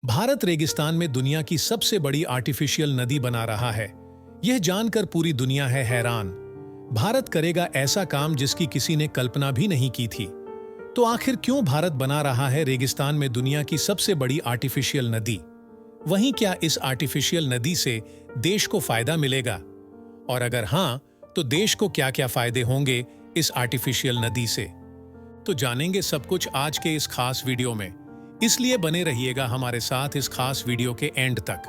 भारत रेगिस्तान में दुनिया की सबसे बड़ी आर्टिफिशियल नदी बना रहा है। यह जानकर पूरी दुनिया है हैरान। भारत करेगा ऐसा काम जिसकी किसी ने कल्पना भी नहीं की थी। तो आखिर क्यों भारत बना रहा है रेगिस्तान में दुनिया की सबसे बड़ी आर्टिफिशियल नदी? वहीं क्या इस आर्टिफिशियल नदी से देश को फायदा मिलेगा? और अगर हां, तो देश को क्या-क्या फायदे होंगे इस आर्टिफिशियल नदी से? तो जानेंगे सब कुछ आज के इस खास वीडियो में। इसलिए बने रहिएगा हमारे साथ इस खास वीडियो के एंड तक।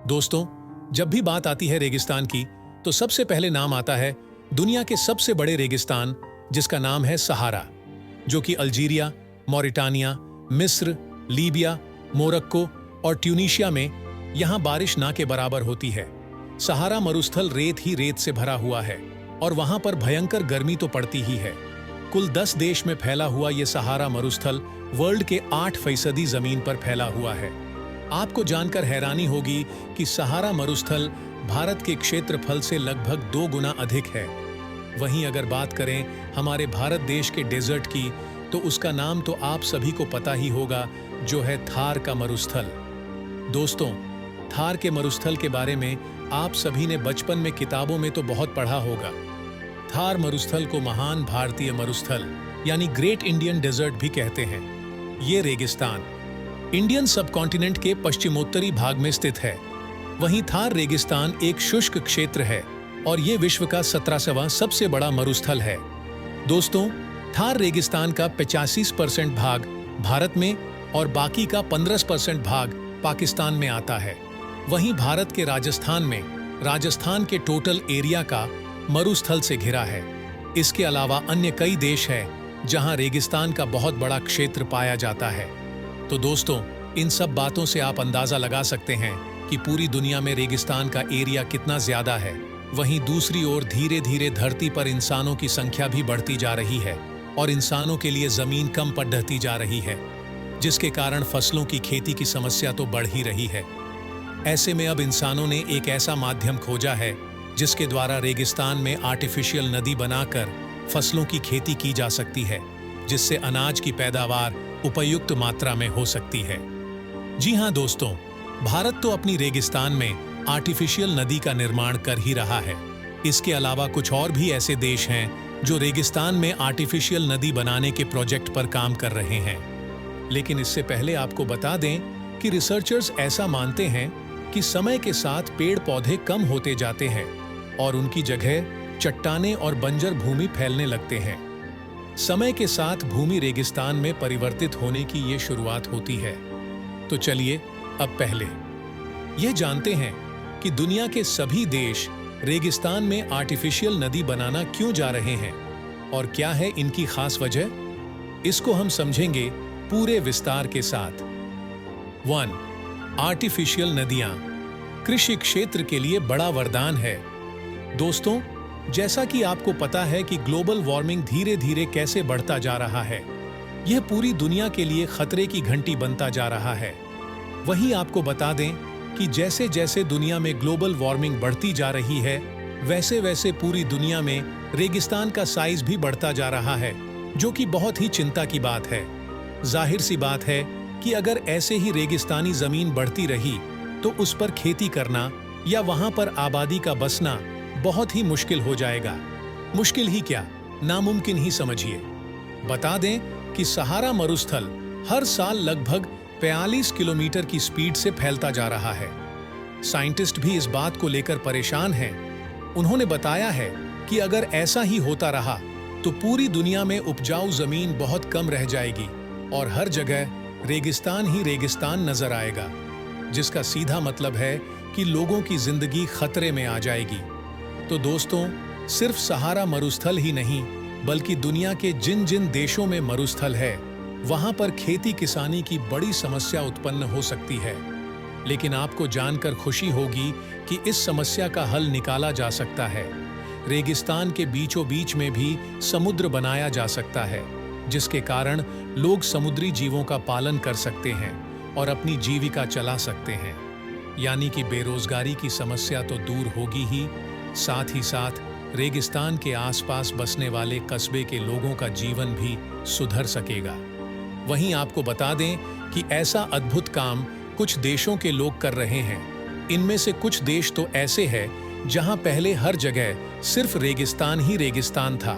दोस्तों, जब भी बात आती है रेगिस्तान की, तो सबसे पहले नाम आता है दुनिया के सबसे बड़े रेगिस्तान, जिसका नाम है सहारा, जो कि अल्जीरिया, मॉरिटानिया, मिस्र, लीबिया, मोरक्को और ट्यूनीशिया में यहां बारिश ना के बराबर होती है। सहारा मरुस्थल रेत ही रेत से भरा हुआ है और वहां पर भयंकर गर्मी तो पड़ती ही है। कुल 10 देश में फैला हुआ यह सहारा मरुस्थल वर्ल्ड के 8% जमीन पर फैला हुआ है। आपको जानकर हैरानी होगी कि सहारा मरुस्थल भारत के क्षेत्रफल से लगभग 2 गुना अधिक है। वहीं अगर बात करें हमारे भारत देश के डेजर्ट की, तो उसका नाम तो आप सभी को पता ही होगा, जो है थार का मरुस्थल। दोस्तों, थार के मरुस्थल के बारे में आप सभी ने बचपन में किताबों में तो बहुत पढ़ा होगा। थार मरुस्थल को महान भारतीय मरुस्थल यानी ग्रेट इंडियन डेजर्ट भी कहते हैं। ये रेगिस्तान इंडियन सबकॉन्टिनेंट के पश्चिमोत्तरी भाग में स्थित है। वहीं थार रेगिस्तान एक शुष्क क्षेत्र है और ये विश्व का 17वां सबसे बड़ा मरुस्थल है। दोस्तों, थार रेगिस्तान का 85% भाग भारत में और बाकी का 15% भाग पाकिस्तान में आता है। वहीं भारत के राजस्थान में राजस्थान के टोटल एरिया का मरुस्थल से घिरा है। इसके अलावा अन्य कई देश हैं जहां रेगिस्तान का बहुत बड़ा क्षेत्र पाया जाता है। तो दोस्तों, इन सब बातों से आप अंदाजा लगा सकते हैं कि पूरी दुनिया में रेगिस्तान का एरिया कितना ज्यादा है। वहीं दूसरी ओर धीरे धीरे धरती पर इंसानों की संख्या भी बढ़ती जा रही है और इंसानों के लिए जमीन कम पड़ती जा रही है, जिसके कारण फसलों की खेती की समस्या तो बढ़ ही रही है। ऐसे में अब इंसानों ने एक ऐसा माध्यम खोजा है जिसके द्वारा रेगिस्तान में आर्टिफिशियल नदी बनाकर फसलों की खेती की जा सकती है, जिससे अनाज की पैदावार उपयुक्त मात्रा में हो सकती है। जी हां दोस्तों, भारत तो अपनी रेगिस्तान में आर्टिफिशियल नदी का निर्माण कर ही रहा है। इसके अलावा कुछ और भी ऐसे देश हैं जो रेगिस्तान में आर्टिफिशियल नदी बनाने के प्रोजेक्ट पर काम कर रहे हैं। लेकिन इससे पहले आपको बता दें कि रिसर्चर्स ऐसा मानते हैं कि समय के साथ पेड़ पौधे कम होते जाते हैं और उनकी जगह चट्टानें और बंजर भूमि फैलने लगते हैं। समय के साथ भूमि रेगिस्तान में परिवर्तित होने की ये शुरुआत होती है। तो चलिए अब पहले यह जानते हैं कि दुनिया के सभी देश रेगिस्तान में आर्टिफिशियल नदी बनाना क्यों जा रहे हैं और क्या है इनकी खास वजह। इसको हम समझेंगे पूरे विस्तार के साथ। 1. आर्टिफिशियल नदियां कृषि क्षेत्र के लिए बड़ा वरदान है। दोस्तों, जैसा कि आपको पता है कि ग्लोबल वार्मिंग धीरे धीरे कैसे बढ़ता जा रहा है, यह पूरी दुनिया के लिए खतरे की घंटी बनता जा रहा है। वहीं आपको बता दें कि जैसे जैसे दुनिया में ग्लोबल वार्मिंग बढ़ती जा रही है, वैसे वैसे पूरी दुनिया में रेगिस्तान का साइज भी बढ़ता जा रहा है, जो कि बहुत ही चिंता की बात है। जाहिर सी बात है कि अगर ऐसे ही रेगिस्तानी जमीन बढ़ती रही तो उस पर खेती करना या वहां पर आबादी का बसना बहुत ही मुश्किल हो जाएगा। मुश्किल ही क्या, नामुमकिन ही समझिए। बता दें कि सहारा मरुस्थल हर साल लगभग 45 किलोमीटर की स्पीड से फैलता जा रहा है। साइंटिस्ट भी इस बात को लेकर परेशान हैं। उन्होंने बताया है कि अगर ऐसा ही होता रहा तो पूरी दुनिया में उपजाऊ जमीन बहुत कम रह जाएगी और हर जगह रेगिस्तान ही रेगिस्तान नजर आएगा, जिसका सीधा मतलब है कि लोगों की जिंदगी खतरे में आ जाएगी। तो दोस्तों, सिर्फ सहारा मरुस्थल ही नहीं, बल्कि दुनिया के जिन जिन देशों में मरुस्थल है, वहां पर खेती किसानी की बड़ी समस्या उत्पन्न हो सकती है। लेकिन आपको जानकर खुशी होगी कि इस समस्या का हल निकाला जा सकता है। रेगिस्तान के बीचों बीच में भी समुद्र बनाया जा सकता है, जिसके कारण लोग समुद्री जीवों का पालन कर सकते हैं और अपनी जीविका चला सकते हैं। यानी कि बेरोजगारी की समस्या तो दूर होगी ही, साथ ही साथ रेगिस्तान के आसपास बसने वाले कस्बे के लोगों का जीवन भी सुधर सकेगा। वहीं आपको बता दें कि ऐसा अद्भुत काम कुछ देशों के लोग कर रहे हैं। इनमें से कुछ देश तो ऐसे हैं जहां पहले हर जगह सिर्फ रेगिस्तान ही रेगिस्तान था,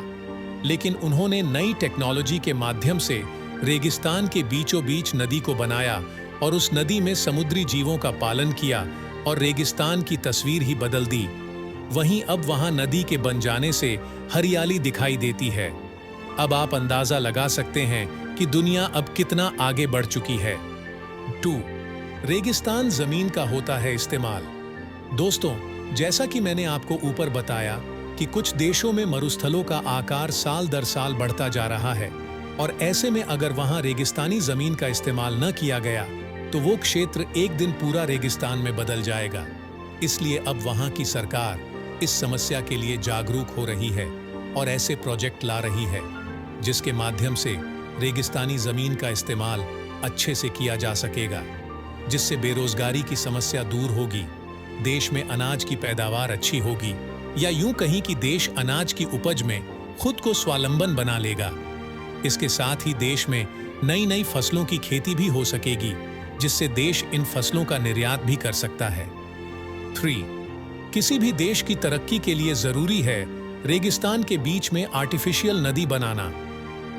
लेकिन उन्होंने नई टेक्नोलॉजी के माध्यम से रेगिस्तान के बीचों बीच नदी को बनाया और उस नदी में समुद्री जीवों का पालन किया और रेगिस्तान की तस्वीर ही बदल दी। वहीं अब वहां नदी के बन जाने से हरियाली दिखाई देती है। अब आप अंदाजा लगा सकते हैं कि दुनिया अब कितना आगे बढ़ चुकी है। 2. रेगिस्तान जमीन का होता है इस्तेमाल। दोस्तों, जैसा कि मैंने आपको ऊपर बताया कि कुछ देशों में मरुस्थलों का आकार साल दर साल बढ़ता जा रहा है और ऐसे में अगर वहां रेगिस्तानी जमीन का इस्तेमाल न किया गया तो वो क्षेत्र एक दिन पूरा रेगिस्तान में बदल जाएगा। इसलिए अब वहां की सरकार इस समस्या के लिए जागरूक हो रही है और ऐसे प्रोजेक्ट ला रही है जिसके माध्यम से रेगिस्तानी जमीन का इस्तेमाल अच्छे से किया जा सकेगा, जिससे बेरोजगारी की समस्या दूर होगी, देश में अनाज की पैदावार अच्छी होगी, या यूं कहीं कि देश अनाज की उपज में खुद को स्वावलंबन बना लेगा। इसके साथ ही देश में नई नई फसलों की खेती भी हो सकेगी, जिससे देश इन फसलों का निर्यात भी कर सकता है। 3. किसी भी देश की तरक्की के लिए जरूरी है रेगिस्तान के बीच में आर्टिफिशियल नदी बनाना।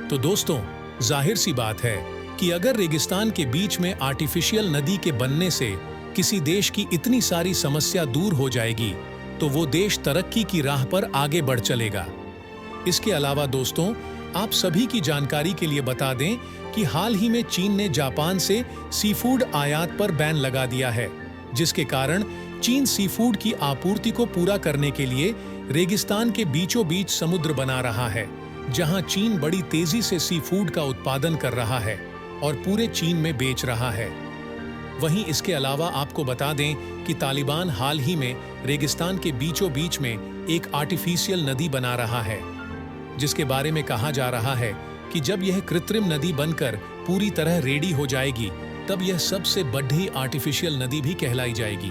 तो दोस्तों, जाहिर सी बात है कि अगर रेगिस्तान के बीच में आर्टिफिशियल नदी के बनने से किसी देश की इतनी सारी समस्या दूर हो जाएगी तो वो देश तरक्की की राह पर आगे बढ़ चलेगा। इसके अलावा दोस्तों, आप सभी की जानकारी के लिए बता दें कि हाल ही में चीन ने जापान से सी फूड आयात पर बैन लगा दिया है, जिसके कारण चीन सी फूड की आपूर्ति को पूरा करने के लिए रेगिस्तान के बीचों बीच समुद्र बना रहा है, जहां चीन बड़ी तेजी से सी फूड का उत्पादन कर रहा है और पूरे चीन में बेच रहा है। वहीं इसके अलावा आपको बता दें कि तालिबान हाल ही में रेगिस्तान के बीचों बीच में एक आर्टिफिशियल नदी बना रहा है, जिसके बारे में कहा जा रहा है कि जब यह कृत्रिम नदी बनकर पूरी तरह रेडी हो जाएगी तब यह सबसे बड़ी आर्टिफिशियल नदी भी कहलाई जाएगी।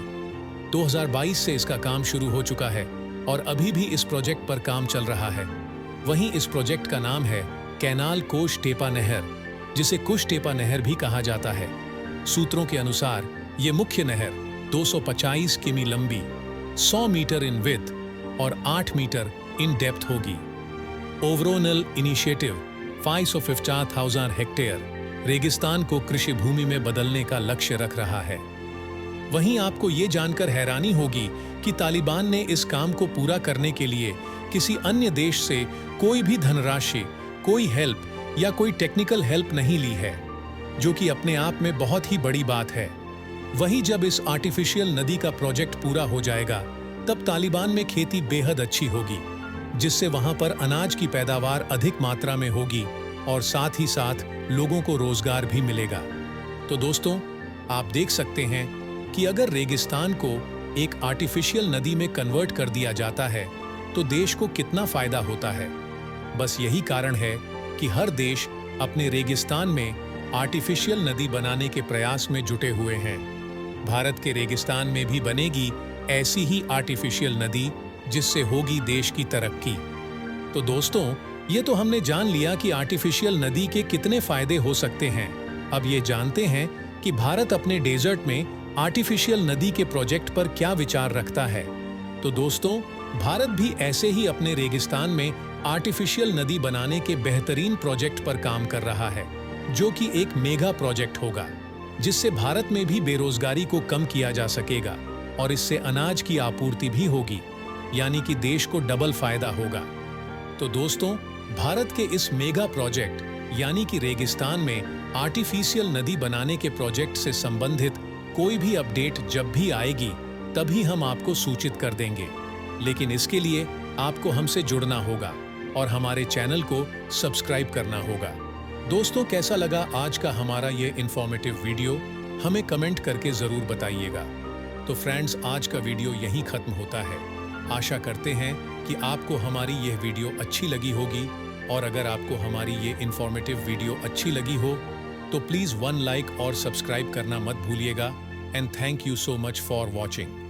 2022 से इसका काम शुरू हो चुका है और अभी भी इस प्रोजेक्ट पर काम चल रहा है। वहीं इस प्रोजेक्ट का नाम है कैनाल कोश टेपा नहर, जिसे कुश टेपा नहर भी कहा जाता है। सूत्रों के अनुसार ये मुख्य नहर 225 किमी लंबी, 100 मीटर इन विड्थ और 8 मीटर इन डेप्थ होगी। ओवरऑल इनिशिएटिव 550,000 हेक्टेयर रेगिस्तान को कृषि भूमि में बदलने का लक्ष्य रख रहा है। वहीं आपको ये जानकर हैरानी होगी कि तालिबान ने इस काम को पूरा करने के लिए किसी अन्य देश से कोई भी धनराशि, कोई हेल्प या कोई टेक्निकल हेल्प नहीं ली है, जो कि अपने आप में बहुत ही बड़ी बात है। वहीं जब इस आर्टिफिशियल नदी का प्रोजेक्ट पूरा हो जाएगा तब तालिबान में खेती बेहद अच्छी होगी, जिससे वहां पर अनाज की पैदावार अधिक मात्रा में होगी और साथ ही साथ लोगों को रोजगार भी मिलेगा। तो दोस्तों, आप देख सकते हैं कि अगर रेगिस्तान को एक आर्टिफिशियल नदी में कन्वर्ट कर दिया जाता है तो देश को कितना फायदा होता है। बस यही कारण है कि हर देश अपने रेगिस्तान में आर्टिफिशियल नदी बनाने के प्रयास में जुटे हुए हैं। भारत के रेगिस्तान में भी बनेगी ऐसी ही आर्टिफिशियल नदी, जिससे होगी देश की तरक्की। तो दोस्तों, ये तो हमने जान लिया कि आर्टिफिशियल नदी के कितने फायदे हो सकते हैं। अब ये जानते हैं कि भारत अपने डेजर्ट में आर्टिफिशियल नदी के प्रोजेक्ट पर क्या विचार रखता है। तो दोस्तों, भारत भी ऐसे ही अपने रेगिस्तान में आर्टिफिशियल नदी बनाने के बेहतरीन प्रोजेक्ट पर काम कर रहा है, जो कि एक मेगा प्रोजेक्ट होगा, जिससे भारत में भी बेरोजगारी को कम किया जा सकेगा और इससे अनाज की आपूर्ति भी होगी, यानी कि देश को डबल फायदा होगा। तो दोस्तों, भारत के इस मेगा प्रोजेक्ट यानी कि रेगिस्तान में आर्टिफिशियल नदी बनाने के प्रोजेक्ट से संबंधित कोई भी अपडेट जब भी आएगी तभी हम आपको सूचित कर देंगे, लेकिन इसके लिए आपको हमसे जुड़ना होगा और हमारे चैनल को सब्सक्राइब करना होगा। दोस्तों, कैसा लगा आज का हमारा ये इंफॉर्मेटिव वीडियो, हमें कमेंट करके जरूर बताइएगा। तो फ्रेंड्स, आज का वीडियो यहीं खत्म होता है। आशा करते हैं कि आपको हमारी यह वीडियो अच्छी लगी होगी, और अगर आपको हमारी ये इंफॉर्मेटिव वीडियो अच्छी लगी हो तो प्लीज़ 1 लाइक और सब्सक्राइब करना मत भूलिएगा। And thank you so much for watching.